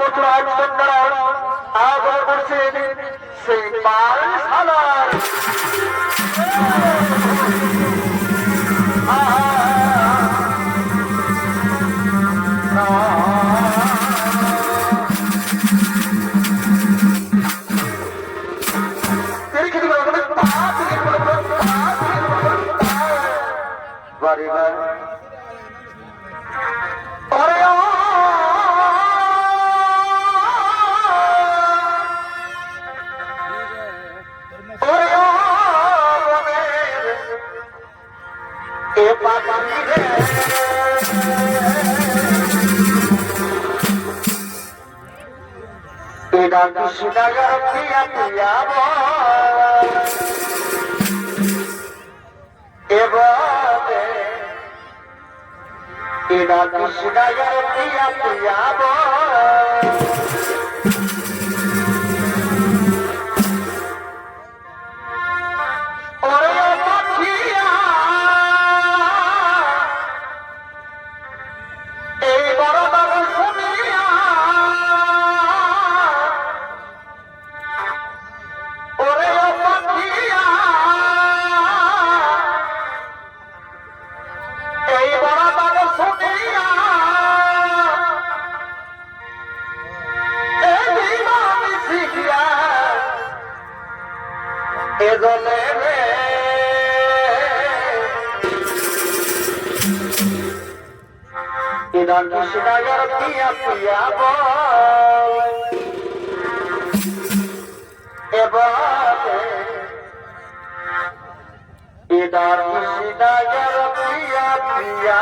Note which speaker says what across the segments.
Speaker 1: বছর আগে সন্ধ্যারা আগমন করছেন সেই পালশালার কৃষ্ণনগর প্রিয়া প্রিয়া এবারে এরা কৃষ্ণনগর প্রিয়া প্রিয়া কৃষ্ণনগর প্রিয়া প্রিয়া এবারে এরা কৃষ্ণনগর প্রিয়া প্রিয়া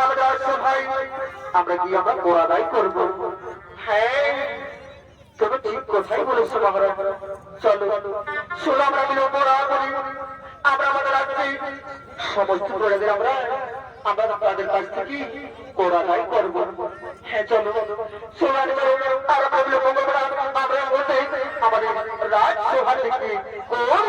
Speaker 1: আমরা আসছে ভাই আমরা কি আমরা কোরআনাই করবো। হ্যাঁ তুমি ঠিক কথাই বলেছো মহারাজ। চলো চলো আমরা মিলে কোরআ করি। আমরা আমাদের রাজ্যে সমস্ত প্রজাদের আমরা আমরা তাদের কাছ থেকে কোরআনাই করবো। হ্যাঁ চলো চলো আমরা মিলে মঙ্গলবার আমরা বলতে আমাদের রাজসভা থেকে করি।